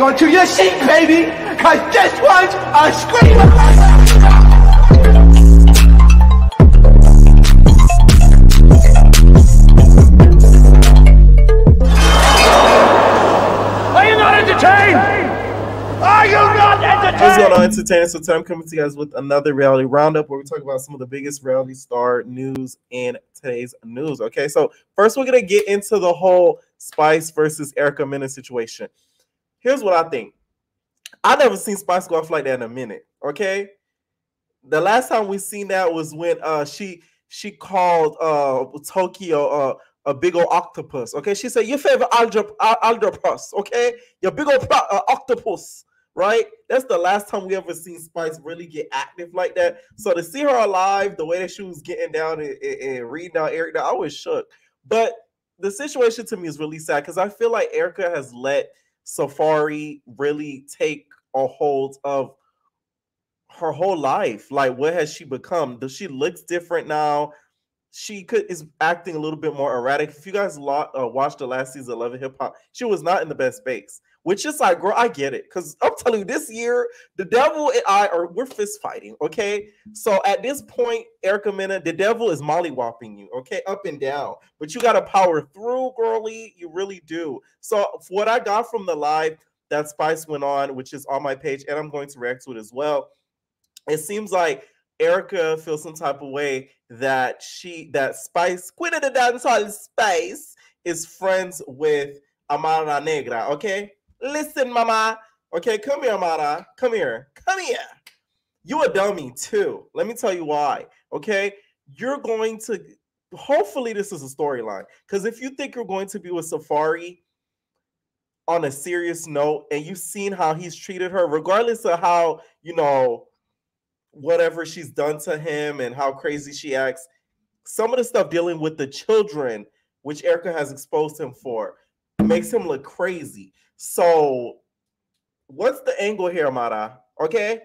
onto your seat, baby, cause this one's a screamer. Are you not entertained? Are you not entertained? What's going on, entertainers? So today I'm coming to you guys with another reality roundup where we talk about some of the biggest reality star news in today's news. Okay, so first we're gonna get into the whole Spice versus Erica Mena situation. Here's what I think. I never seen Spice go off like that in a minute. Okay, the last time we seen that was when she called Tokyo a big old octopus. Okay, she said your favorite octopus. Okay, your big old octopus. Right, that's the last time we ever seen Spice really get active like that. So to see her alive, the way that she was getting down and reading out Erica, I was shook. But the situation to me is really sad because I feel like Erica has let Safari really take a hold of her whole life. Like, what has she become? Does she looks different now? She is acting a little bit more erratic. If you guys watched the last season of Love and Hip Hop, she was not in the best space. Which is like, girl, I get it. Because I'm telling you, this year, the devil and we're fist fighting, okay? So at this point, Erica Mena, the devil is mollywopping you, okay? Up and down. But you got to power through, girly. You really do. So what I got from the live that Spice went on, which is on my page, and I'm going to react to it as well, it seems like Erica feels some type of way that Spice, Queen of the Dancehall Spice, is friends with Amara Negra, okay? Listen, mama. Okay, come here, Amara. Come here. Come here. You a dummy, too. Let me tell you why, okay? You're going to, hopefully this is a storyline, because if you think you're going to be with Safari on a serious note, and you've seen how he's treated her, regardless of how, you know, whatever she's done to him and how crazy she acts, some of the stuff dealing with the children, which Erica has exposed him for, makes him look crazy. So what's the angle here, Amara? Okay?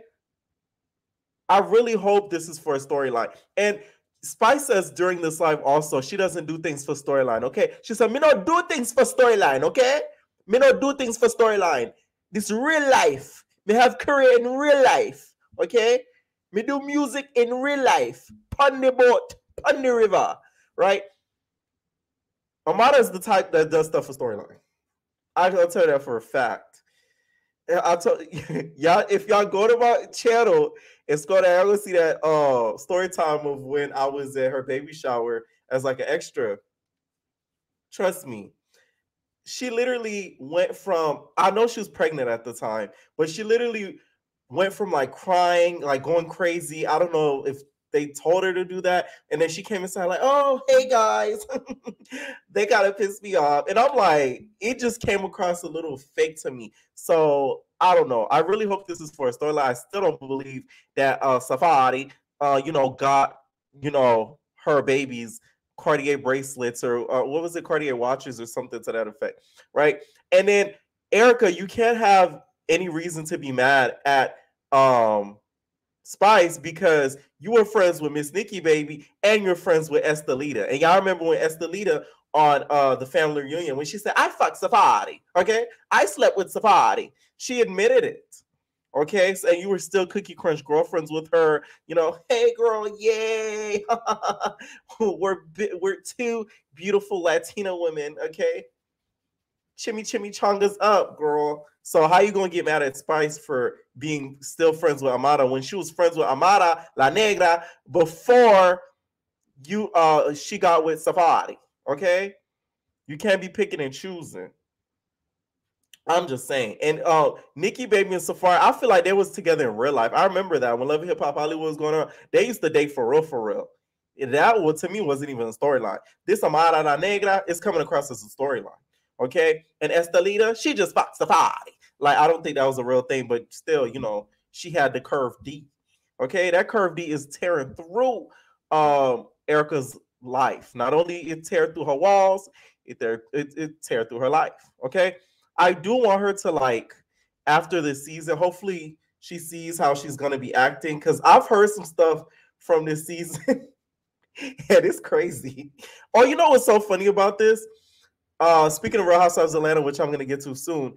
I really hope this is for a storyline. And Spice says during this live also, she doesn't do things for storyline, okay? She said, me not do things for storyline, okay? Me not do things for storyline. This real life. Me have career in real life, okay? Me do music in real life. Pon the boat, pon the river, right? Amara is the type that does stuff for storyline. I'll tell you that for a fact. I'll tell y'all, if y'all go to my channel and scroll down, you'll see that story time of when I was at her baby shower as like an extra. Trust me. She literally went from, I know she was pregnant at the time, but she literally went from like crying, like going crazy. I don't know if they told her to do that. And then she came inside like, oh, hey guys, they gotta piss me off. And I'm like, it just came across a little fake to me. So I don't know. I really hope this is for a storyline. I still don't believe that Safari, got, her baby's Cartier bracelets or what was it? Cartier watches or something to that effect. Right. And then Erica, you can't have any reason to be mad at Spice because you were friends with Miss Nikki Baby and you're friends with Estelita. And y'all remember when Estelita on the family reunion, when she said, I fucked Safari, okay? I slept with Safari. She admitted it, okay? So, and you were still Cookie Crunch girlfriends with her, hey girl, yay. we're two beautiful Latina women, okay? Chimichangas up, girl. So how you gonna get mad at Spice for being still friends with Amara when she was friends with Amara La Negra before she got with Safari? Okay, you can't be picking and choosing. I'm just saying. And Nikki Baby and Safari, I feel like they was together in real life. I remember that when Love and Hip Hop Hollywood was going on, they used to date for real, for real. That to me wasn't even a storyline. This Amara La Negra is coming across as a storyline. Okay, and Estelita, she just fucked Safari. Like, I don't think that was a real thing, but still, she had the curve D. Okay, that curve D is tearing through Erica's life. Not only it tear through her walls, it tear through her life. Okay, I do want her to, like, after this season, hopefully she sees how she's gonna be acting, because I've heard some stuff from this season, and it's crazy. Oh, you know what's so funny about this? Speaking of Real Housewives of Atlanta, which I'm going to get to soon,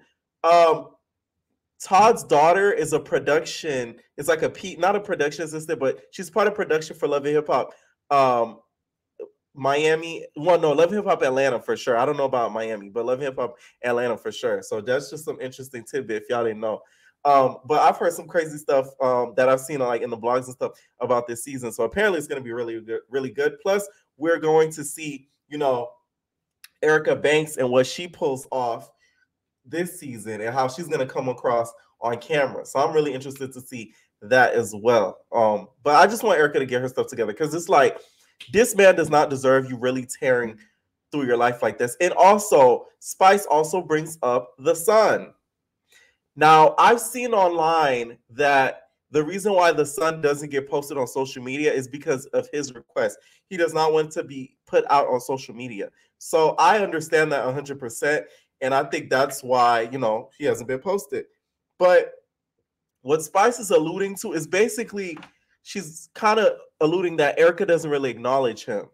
Todd's daughter is a production. It's like not a production assistant, but she's part of production for Love and Hip Hop. Miami, well, no, Love and Hip Hop Atlanta for sure. I don't know about Miami, but Love and Hip Hop Atlanta for sure. So that's just some interesting tidbit if y'all didn't know. But I've heard some crazy stuff that I've seen like in the blogs and stuff about this season. So apparently it's going to be really good, really good. Plus, we're going to see, you know, Erica Banks and what she pulls off this season and how she's going to come across on camera. So I'm really interested to see that as well. But I just want Erica to get her stuff together because it's like this man does not deserve you really tearing through your life like this. And also, Spice also brings up the son. Now, I've seen online that the reason why the son doesn't get posted on social media is because of his request. He does not want to be put out on social media. So I understand that 100%. And I think that's why, you know, he hasn't been posted. But what Spice is alluding to is basically she's kind of alluding that Erica doesn't really acknowledge him.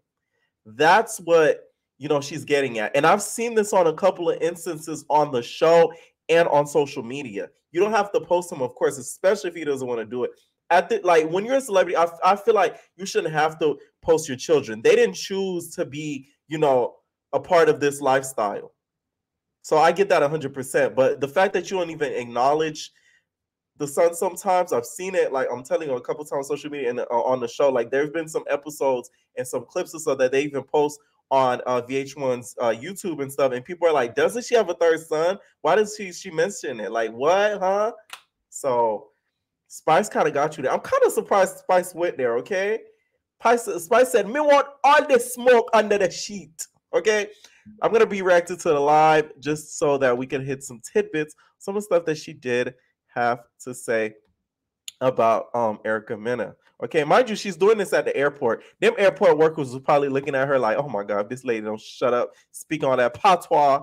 That's what, you know, she's getting at. And I've seen this on a couple of instances on the show and on social media. You don't have to post him, of course, especially if he doesn't want to do it. Like when you're a celebrity, I feel like you shouldn't have to post your children. They didn't choose to be, you know, a part of this lifestyle. So I get that 100%. But the fact that you don't even acknowledge the son sometimes, I've seen it, like I'm telling you a couple times on social media and on the show, like there's been some episodes and some clips or so that they even post on VH1's YouTube and stuff. And people are like, doesn't she have a third son? Why does she mention it? Like, what, huh? So Spice kind of got you there. I'm kind of surprised Spice went there, okay? Spice said, me want all the smoke under the sheet, okay? I'm going to be reacting to the live just so that we can hit some tidbits, some of the stuff that she did have to say about Erica Mena. Okay, mind you, she's doing this at the airport. Them airport workers was probably looking at her like, oh my God, this lady don't shut up, speak on that patois.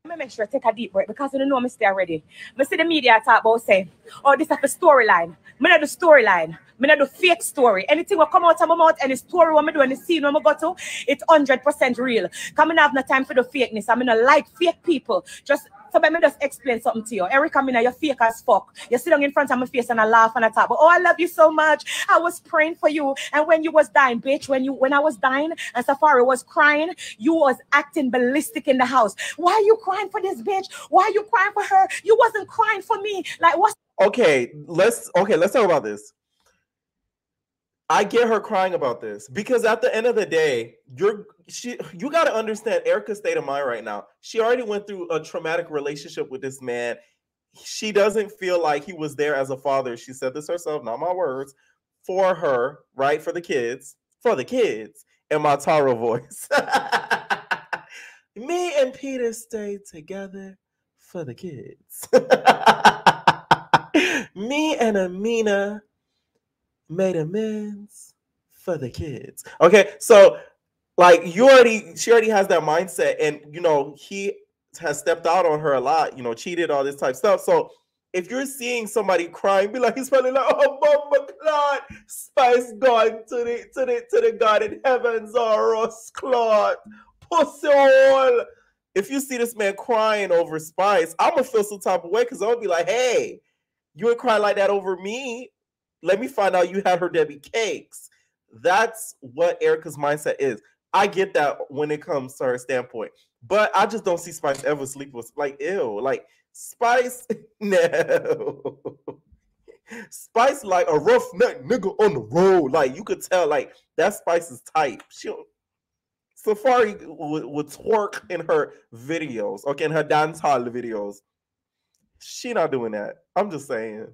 I'm gonna make sure I take a deep breath because you don't know me stay already. I see the media talk about saying, oh, this is a storyline. Me not do storyline. Me not do fake story. Anything will come out of my mouth, any story when I do, any scene when I go to, it's 100% real. Come I have no time for the fakeness. I mean, I like fake people. Just so let me just explain something to you. Erica Mena, you're fake as fuck. You sit down in front of my face and I laugh and I talk. But oh, I love you so much. I was praying for you. And when you was dying, bitch, when I was dying and Safari was crying, you was acting ballistic in the house. Why are you crying for this bitch? Why are you crying for her? You wasn't crying for me. Like what? Okay, let's talk about this. I get her crying about this because at the end of the day, you got to understand Erica's state of mind right now. She already went through a traumatic relationship with this man. She doesn't feel like he was there as a father. She said this herself, not my words, for her, right? For the kids, in my Tara voice. Me and Peter stayed together for the kids. Me and Amina made amends for the kids. Okay, so like she already has that mindset, and you know he has stepped out on her a lot, you know, cheated, all this type of stuff. So if you're seeing somebody crying, be like, he's probably like, oh Mama Claude, Spice gone to the God in heavens, or Ross Claude, pussy hole. If you see this man crying over Spice, I'm gonna feel some type of way because I'm gonna be like, hey, you ain't crying like that over me. Let me find out you had her Debbie cakes. That's what Erica's mindset is. I get that when it comes to her standpoint, but I just don't see Spice ever sleep with, like, ew, like Spice, no. Spice like a roughneck nigga on the road. Like you could tell, like that Spice's type. Safari would twerk in her videos, okay, in her dance hall videos. She not doing that. I'm just saying.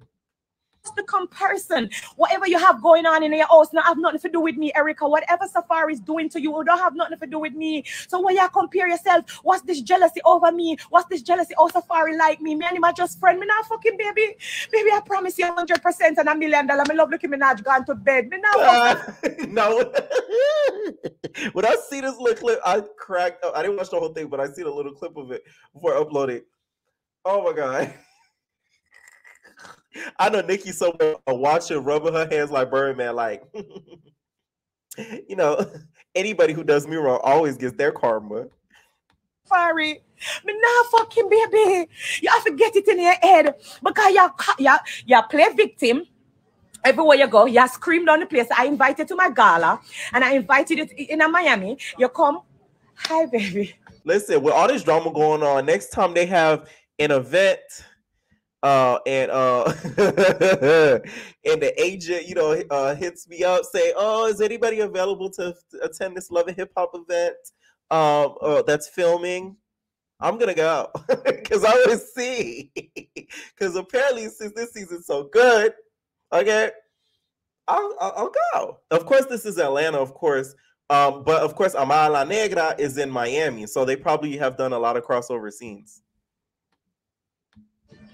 The comparison, whatever you have going on in your house, not have nothing to do with me, Erica. Whatever Safari is doing to you, don't have nothing to do with me. So when you compare yourself, what's this jealousy over me? What's this jealousy? Oh, Safari like me. Me and him are just friend. Me not fucking baby. Baby, I promise you 100% and $1 million. Me love Nicki Minaj gone to bed. Me now. No. When I see this little clip, I cracked up. I didn't watch the whole thing, but I see the little clip of it before I upload it. Oh my God. I know Nikki somewhere watching, rubbing her hands like Birdman, like, you know, anybody who does me wrong always gets their karma. Safari. Me nah fucking baby. You have to get it in your head because you play victim. Everywhere you go, you scream down the place. I invited to my gala and I invited it in Miami. You come, hi baby. Listen, with all this drama going on, next time they have an event, and and the agent, hits me up, say, "Oh, is anybody available to attend this Love and Hip Hop event? That's filming." I'm gonna go because I want to see. Because apparently, since this season's so good, okay, I'll go. Of course, this is Atlanta, of course. But of course, Amara Negra is in Miami, so they probably have done a lot of crossover scenes.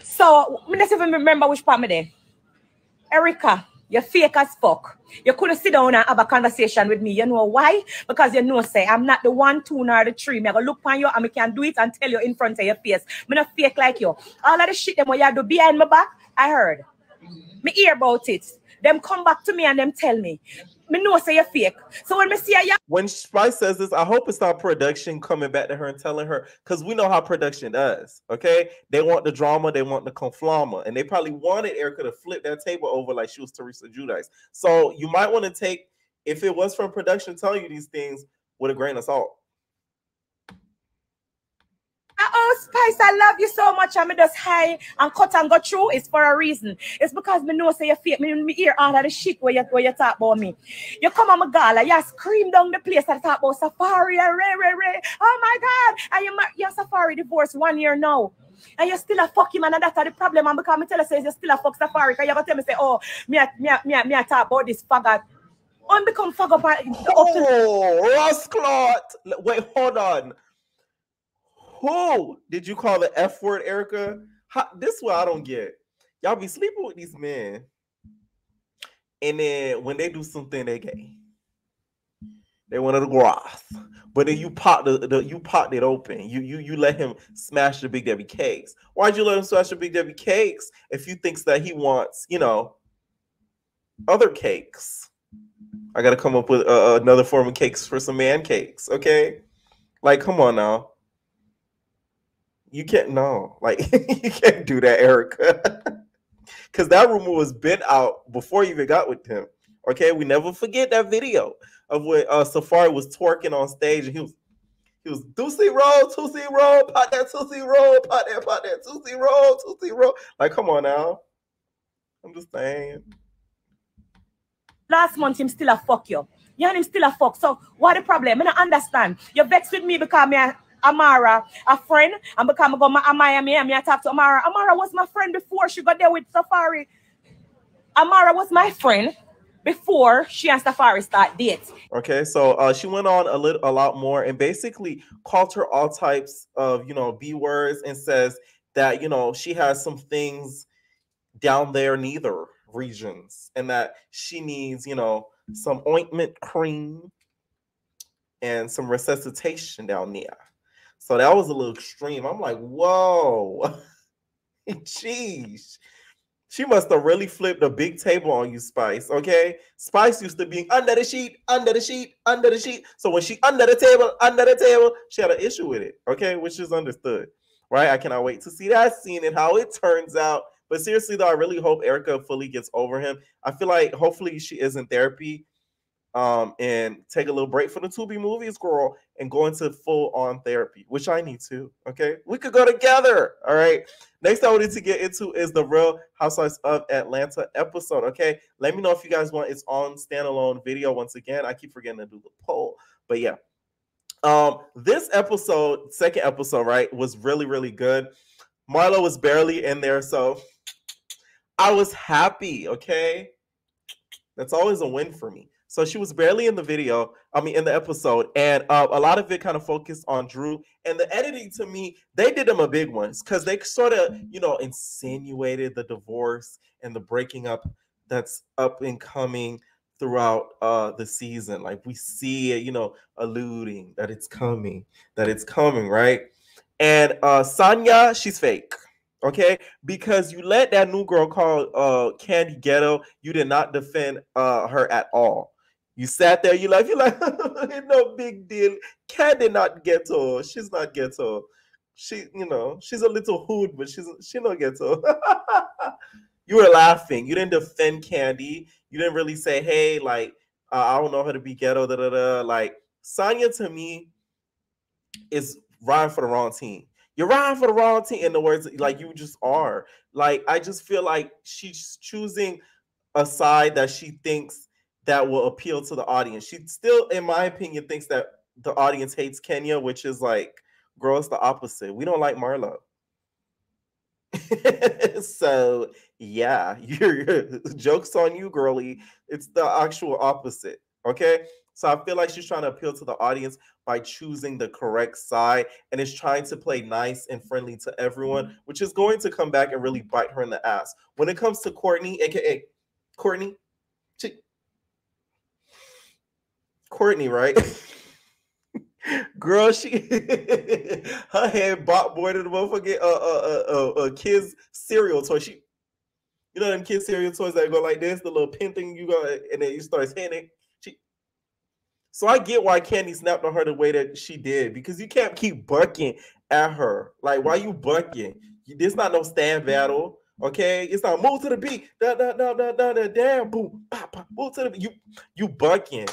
So, let's even remember which part me there. Erica, you're fake as fuck. You couldn't sit down and have a conversation with me. You know why? Because you know, say, I'm not the 1, 2, nor the 3. Me I go look on you and I can do it and tell you in front of your face. Me not fake like you. All of the shit them what you do behind my back, I heard. Me hear about it. Them come back to me and them tell me. Me know say you're fake. So when me see you, when Spice says this, I hope it's not production coming back to her and telling her, because we know how production does. Okay, they want the drama, they want the conflama, and they probably wanted Erica to flip that table over like she was Teresa Giudice. So you might want to take, if it was from production telling you these things, with a grain of salt. oh, Spice, I love you so much. I'm just high and cut and go through. It's for a reason. It's because me know say you fake. Me hear all of the shit where you talk about me. You come on my gala, you scream down the place and talk about Safari and Ray. Oh my God. And your Safari divorced 1 year now. And you still a fuck him, and that's the problem. And because me tell you say you still a fuck Safari, because you gonna tell me say, oh, me talk about this faggot. I'm become faggot. Oh, Ross Clot. Wait, hold on. Who did you call the F word, Erica? This is what I don't get. Y'all be sleeping with these men, and then when they do something, they gay. They want the grass, but then you pop you popped it open. You let him smash the Big Debbie cakes. Why'd you let him smash the Big Debbie cakes if you thinks that he wants, other cakes? I gotta come up with another form of cakes for some man cakes, okay? Like, come on now. You can't you can't do that, Erica. Because that rumor was been out before you even got with him. Okay, we never forget that video of when Safari was twerking on stage and he was Tootsie roll, pot that Tootsie roll, pot that Tootsie roll. Like, come on now. I'm just saying. Last month him still a fuck you. You and him still a fuck. So what the problem? I don't understand. You're vexed with me because me Amara, a friend, and because I go to Miami and I talk to Amara. Amara was my friend before she got there with Safari. Amara was my friend before she and Safari start dates. Okay, so she went on a lot more and basically called her all types of B words and says that she has some things down there in neither regions and that she needs some ointment cream and some resuscitation down there. So that was a little extreme. I'm like, whoa, jeez. She must have really flipped a big table on you, Spice, okay? Spice used to be under the sheet. So when she under the table, she had an issue with it, okay? Which is understood, right? I cannot wait to see that scene and how it turns out. But seriously, though, I really hope Erica fully gets over him. I feel like hopefully she is in therapy and take a little break from the Tubi movies, girl, and go into full-on therapy, which I need to, okay? We could go together, all right? Next I wanted to get into is the Real Housewives of Atlanta episode, okay? Let me know if you guys want its own standalone video. Once again, I keep forgetting to do the poll, but yeah. This episode, second episode, right, was really, really good. Marlo was barely in there, so I was happy, okay? That's always a win for me. So she was barely in the in the episode, and a lot of it kind of focused on Drew. And the editing, to me, they did them a big one because they sort of, insinuated the divorce and the breaking up that's up and coming throughout the season. Like we see it, alluding that it's coming, right? And Sanya, she's fake. Okay, because you let that new girl called Candy Ghetto, you did not defend her at all. You sat there, you're like, no big deal. Candy not ghetto. She's not ghetto. She, she's a little hood, but she not ghetto. You were laughing. You didn't defend Candy. You didn't really say, hey, like, I don't know how to be ghetto, da da da. Like, Sanya to me is riding for the wrong team. You're riding for the wrong team in the words like you just are. Like, I just feel like she's choosing a side that she thinks that will appeal to the audience. She still, in my opinion, thinks that the audience hates Kenya, which is like, girl, it's the opposite. We don't like Marlo. So yeah, your joke's on you, girly. It's the actual opposite. Okay. So I feel like she's trying to appeal to the audience by choosing the correct side and is trying to play nice and friendly to everyone, which is going to come back and really bite her in the ass. When it comes to Courtney, aka Courtney, Courtney, right? Girl, she her head bought more than the motherfucking kids cereal toy. You know them kids cereal toys that go like this, the little pin thing you go and then you start hitting it. So I get why Candy snapped on her the way that she did, because you can't keep bucking at her. Like, why you bucking? This not no stand battle. Okay, it's not move to the beat. Da da da da da da. Damn, boom, pop, pop, move to the beat. You bucking.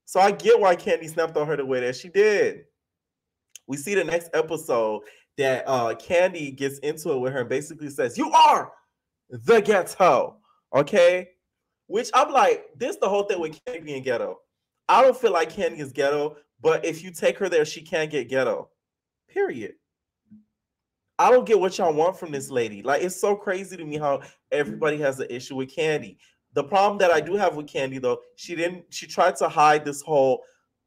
So I get why Candy snapped on her the way that she did. We see the next episode that Candy gets into it with her and basically says, "You are the ghetto," okay? Which I'm like, this the whole thing with Candy being ghetto. I don't feel like Candy is ghetto, but if you take her there, she can't get ghetto. Period. I don't get what y'all want from this lady. Like, it's so crazy to me how everybody has an issue with Candy. The problem that I do have with Candy, though, she tried to hide this whole,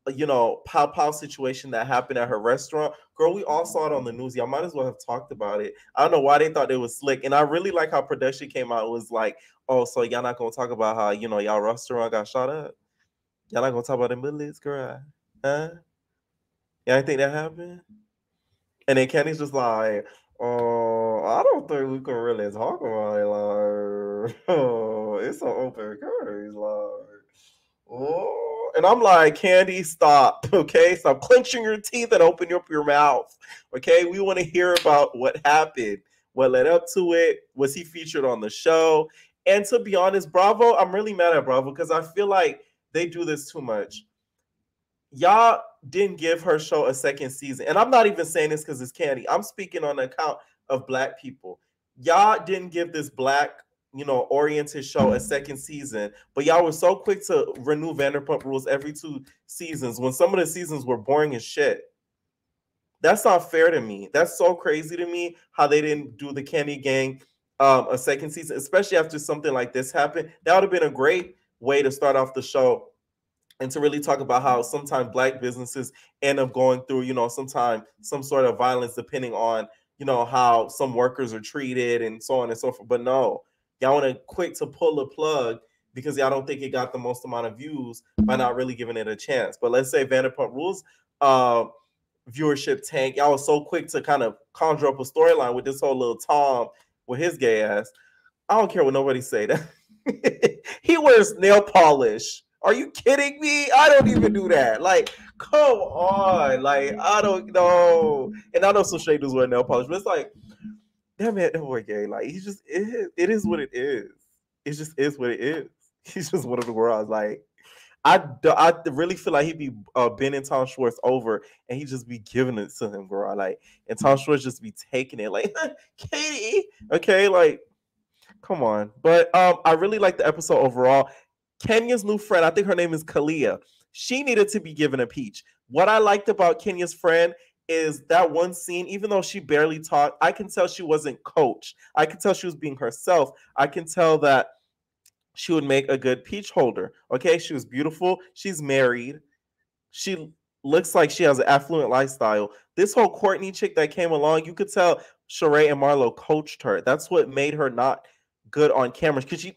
pow pow situation that happened at her restaurant. Girl, we all saw it on the news. Y'all might as well have talked about it. I don't know why they thought it was slick. And I really like how production came out. It was like, oh, so y'all not going to talk about how, y'all restaurant got shot up? Y'all not going to talk about the Middle East, girl? Huh? Y'all think that happened? And then Candy's just like, oh, I don't think we can really talk about it. Like, oh, it's an open case. Like, oh. And I'm like, Candy, stop. Okay, stop clenching your teeth and open up your mouth. Okay, we want to hear about what happened, what led up to it. Was he featured on the show? And to be honest, Bravo, I'm really mad at Bravo because I feel like they do this too much. Y'all didn't give her show a second season. And I'm not even saying this because it's Candy. I'm speaking on the account of Black people. Y'all didn't give this Black, oriented show a second season, but y'all were so quick to renew Vanderpump Rules every 2 seasons when some of the seasons were boring as shit. That's not fair to me. That's so crazy to me how they didn't do the Candy Gang a second season, especially after something like this happened. That would have been a great way to start off the show and to really talk about how sometimes Black businesses end up going through, sometimes some sort of violence depending on, how some workers are treated and so on and so forth. But no, y'all want to quick to pull the plug because y'all don't think it got the most amount of views by not really giving it a chance. But let's say Vanderpump Rules viewership tank. Y'all was so quick to kind of conjure up a storyline with this whole little Tom with his gay ass. I don't care what nobody say that. He wears nail polish. Are you kidding me? I don't even do that. Like, come on. Like, I don't know. And I know some shaders wear nail polish, but it's like, that man, that boy gay. Like, it is what it is. It just is what it is. He's just one of the worlds. Like, I really feel like he'd be bending Tom Schwartz over and he'd just be giving it to him, girl. Like, and Tom Schwartz just be taking it like, Katie. Okay, like, come on. But I really like the episode overall. Kenya's new friend, I think her name is Kalia. She needed to be given a peach. What I liked about Kenya's friend is that one scene, even though she barely talked, I can tell she wasn't coached. I can tell she was being herself. I can tell that she would make a good peach holder. Okay, she was beautiful. She's married. She looks like she has an affluent lifestyle. This whole Courtney chick that came along, you could tell Sheree and Marlo coached her. That's what made her not good on camera because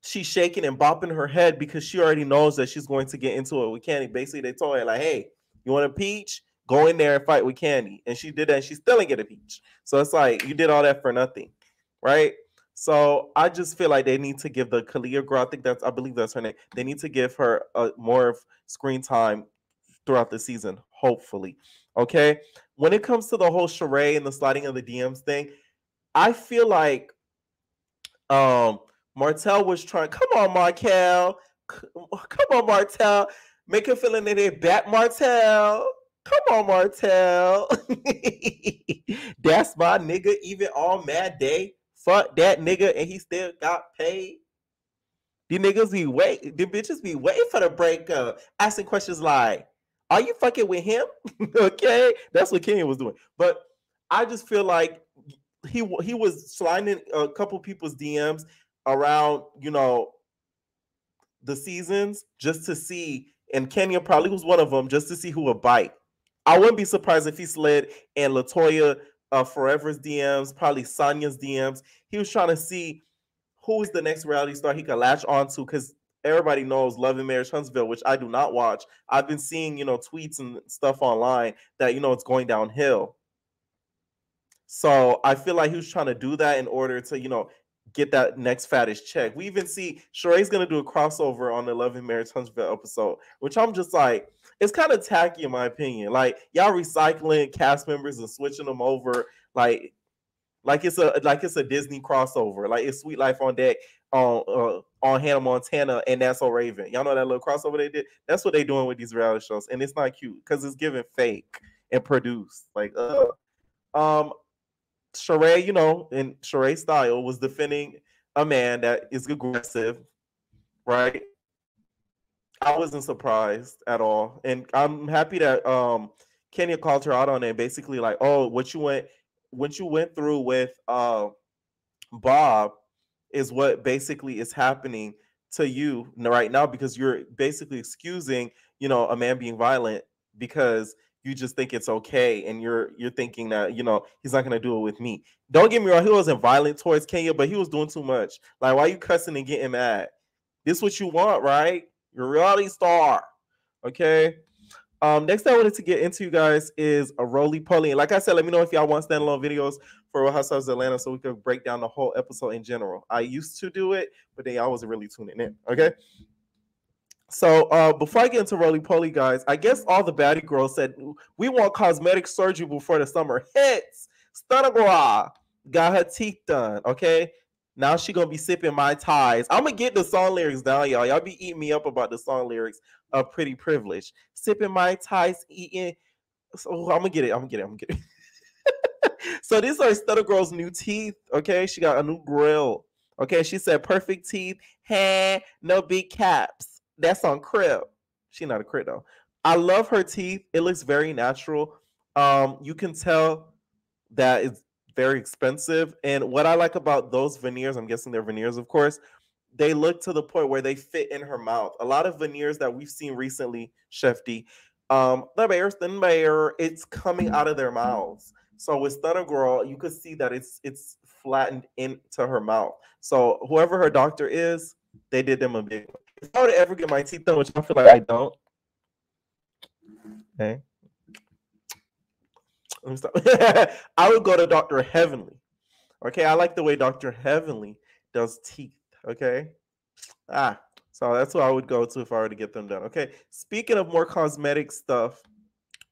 she's shaking and bopping her head because she already knows that she's going to get into it with Candy. Basically, they told her, like, hey, you want a peach? Go in there and fight with Candy. And she did that, and she still didn't get a peach. So it's like, you did all that for nothing, right? So I just feel like they need to give the Kalia girl, I believe that's her name. They need to give her more of screen time throughout the season, hopefully. Okay. When it comes to the whole charade and the sliding of the DMs thing, I feel like Martell was trying. Come on, Markel. Come on, Martell. Make him feel in their back, Martell. Come on, Martell. That's my nigga. Even all mad day. Fuck that nigga, and he still got paid. The bitches be waiting for the breakup, asking questions like, "Are you fucking with him?" Okay, that's what Kenya was doing. But I just feel like he was sliding a couple people's DMs around, the seasons just to see, and Kenya probably was one of them, just to see who would bite. I wouldn't be surprised if he slid in Latoya Forever's DMs, probably Sanya's DMs. He was trying to see who is the next reality star he could latch onto, because everybody knows Love and Marriage Huntsville, which I do not watch. I've been seeing, tweets and stuff online that, it's going downhill. So I feel like he was trying to do that in order to, get that next fattest check. We even see Sheree's going to do a crossover on the Love and Marriage Huntsville episode, which I'm just like, it's kind of tacky in my opinion. Like, y'all recycling cast members and switching them over like it's a Disney crossover. Like, it's Sweet Life on Deck on Hannah Montana and That's So Raven. Y'all know that little crossover they did? That's what they doing with these reality shows, and it's not cute because it's giving fake and produced. Like, Sheree, in Sheree style, was defending a man that is aggressive, right? I wasn't surprised at all, and I'm happy that Kenya called her out on it. Basically, like, oh, what you went through with Bob is what basically is happening to you right now, because you're basically excusing, a man being violent because you just think it's okay, and you're thinking that, he's not going to do it with me. Don't get me wrong, he wasn't violent towards Kenya, but he was doing too much. Like, why are you cussing and getting mad? This is what you want, right? You're a reality star. Okay. Next I wanted to get into, you guys, is a Rollie Pollie. And like I said, let me know if y'all want standalone videos for Real Housewives of Atlanta so we could break down the whole episode in general. I used to do it, but then y'all wasn't really tuning in. Okay. So before I get into Rollie Pollie, guys, I guess all the baddie girls said we want cosmetic surgery before the summer hits. Stunner girl got her teeth done. Okay. Now she gonna be sipping my ties. I'm gonna get the song lyrics down, y'all. Y'all be eating me up about the song lyrics of Pretty Privilege. Sipping my ties, eating. So I'm gonna get it. So these are Stunner Girl's new teeth. Okay, she got a new grill. Okay, she said perfect teeth, hair, no big caps. That's on Crib. She not a Crib though. I love her teeth. It looks very natural. You can tell that it's very expensive. And what I like about those veneers, I'm guessing they're veneers, of course, they look to the point where they fit in her mouth. A lot of veneers that we've seen recently, Chef D, it's coming out of their mouths. So with Stunner Girl, you could see that it's flattened into her mouth. So whoever her doctor is, they did them a big one. If I were to ever get my teeth done, which I feel like I don't, okay, let me stop. I would go to Dr. Heavenly. Okay, I like the way Dr. Heavenly does teeth. Okay, so that's what I would go to if I were to get them done. Okay, speaking of more cosmetic stuff,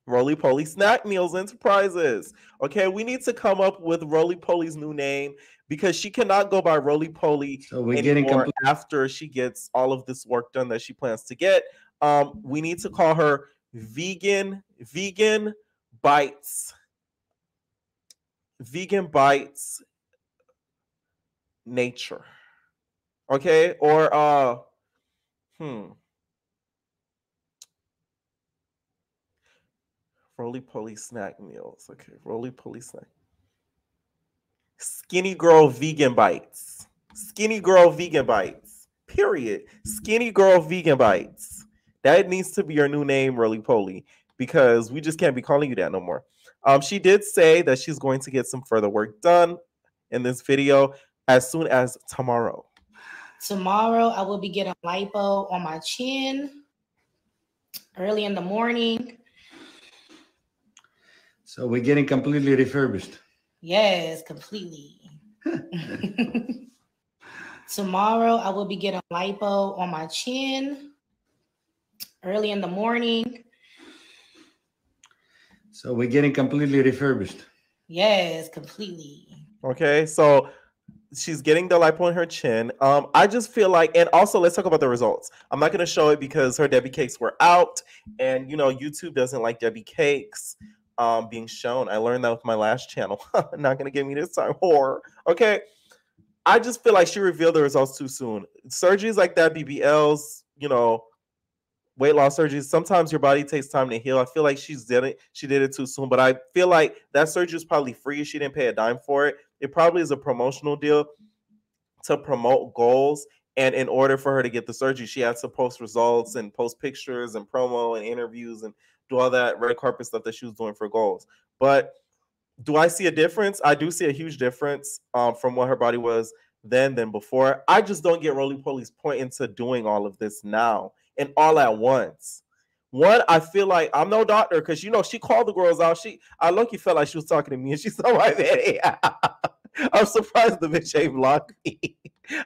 Rollie Pollie Snack Meals Enterprises. Okay, we need to come up with Rollie Pollie's new name, because she cannot go by Rollie Pollie anymore after she gets all of this work done that she plans to get. We need to call her Vegan Bites. Vegan Bites Nature. Okay, or Rollie Pollie Snack Meals. Okay, Rollie Pollie Snack. Skinny Girl Vegan Bites. Skinny Girl Vegan Bites. Period. Skinny Girl Vegan Bites. That needs to be your new name, Rollie Pollie, because we just can't be calling you that no more. She did say that she's going to get some further work done in this video as soon as tomorrow. Tomorrow, I will be getting lipo on my chin early in the morning. So we're getting completely refurbished. Yes, completely. Tomorrow, I will be getting lipo on my chin early in the morning. So we're getting completely refurbished. Yes, completely. Okay, so she's getting the lipo on her chin. I just feel like, and also let's talk about the results. I'm not going to show it because her Debbie cakes were out, and you know YouTube doesn't like Debbie cakes being shown. I learned that with my last channel. Not going to give me this time, horror. Okay, I just feel like she revealed the results too soon. Surgeries like that, BBLs, you know, weight loss surgeries, sometimes your body takes time to heal. I feel like she did it too soon, but I feel like that surgery is probably free. She didn't pay a dime for it. It probably is a promotional deal to promote goals. And in order for her to get the surgery, she had to post results and post pictures and promo and interviews and do all that red carpet stuff that she was doing for goals. But do I see a difference? I do see a huge difference from what her body was then than before. I just don't get Rollie Pollie's point into doing all of this now and all at once. One, I feel like I'm no doctor because, you know, she called the girls out. I lucky felt like she was talking to me and she saw my video. I'm surprised the bitch ain't blocked me.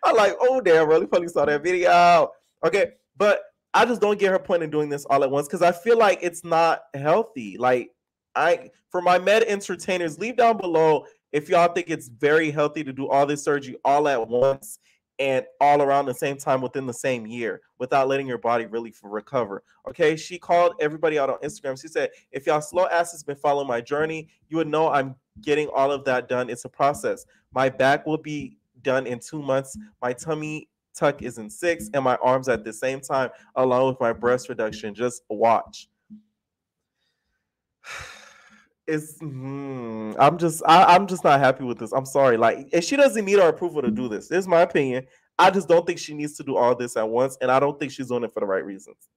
I'm like, oh, damn, Rollie Pollie saw that video. Okay, but I just don't get her point in doing this all at once because I feel like it's not healthy. Like, for my med entertainers, leave down below if y'all think it's very healthy to do all this surgery all at once and all around the same time within the same year without letting your body really recover. Okay, she called everybody out on Instagram. She said, if y'all slow asses been following my journey, you would know I'm getting all of that done. It's a process. My back will be done in 2 months. My tummy tuck is in 6 and my arms at the same time along with my breast reduction. Just watch. I'm just not happy with this. I'm sorry. Like, if she doesn't need our approval to do this, this is my opinion. I just don't think she needs to do all this at once, and I don't think she's doing it for the right reasons.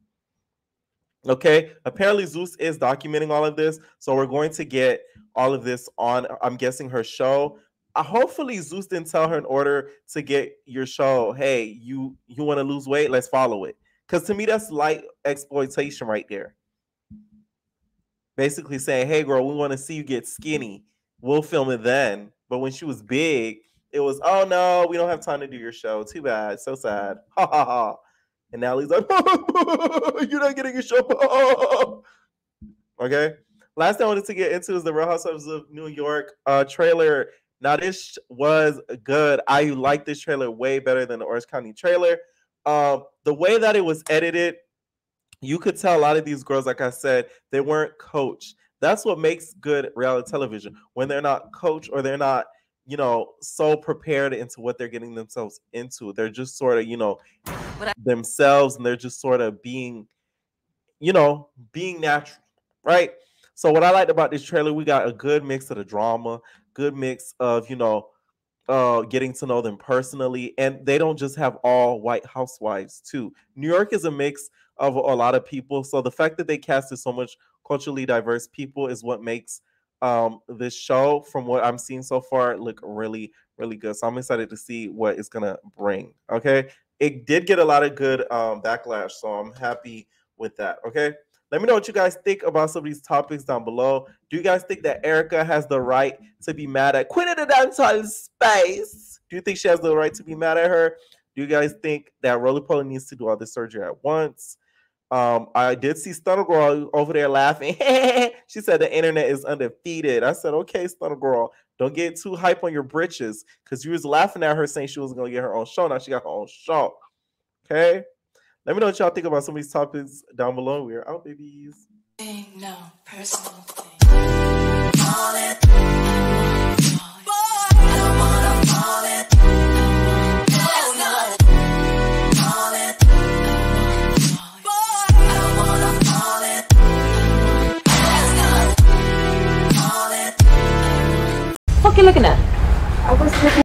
Okay, apparently Zeus is documenting all of this, so we're going to get all of this on, I'm guessing, her show. Hopefully Zeus didn't tell her in order to get your show, hey, you want to lose weight, let's follow it. Because to me, that's light exploitation right there. Basically saying, hey, girl, we want to see you get skinny. We'll film it then. But when she was big, it was, oh, no, we don't have time to do your show. Too bad. So sad. Ha, ha, ha. And now he's like, you're not getting your show. Okay. Last thing I wanted to get into is the Real Housewives of New York trailer. Now, this was good. I like this trailer way better than the Orange County trailer. The way that it was edited, you could tell a lot of these girls, like I said, they weren't coached. That's what makes good reality television, when they're not coached or they're not, you know, so prepared into what they're getting themselves into. They're just sort of, you know, themselves, and they're just sort of being, you know, being natural, right? So what I liked about this trailer, we got a good mix of the drama, good mix of, you know, getting to know them personally, and they don't just have all white housewives too. New York is a mix of a lot of people, so the fact that they casted so much culturally diverse people is what makes this show, from what I'm seeing so far, look really, really good. So I'm excited to see what it's gonna bring. Okay, it did get a lot of good backlash, so I'm happy with that. Okay, let me know what you guys think about some of these topics down below. Do you guys think that Erica has the right to be mad at Queen of the Dancehall Space? Do you think she has the right to be mad at her? Do you guys think that Rollie Pollie needs to do all this surgery at once? I did see Stunner Girl over there laughing. She said the internet is undefeated. I said, okay, Stunner Girl, don't get too hype on your britches, because you was laughing at her saying she was going to get her own show. Now she got her own show. Okay? Let me know what y'all think about some of these topics down below. We're out, babies. No personal thing. What you looking at? I was looking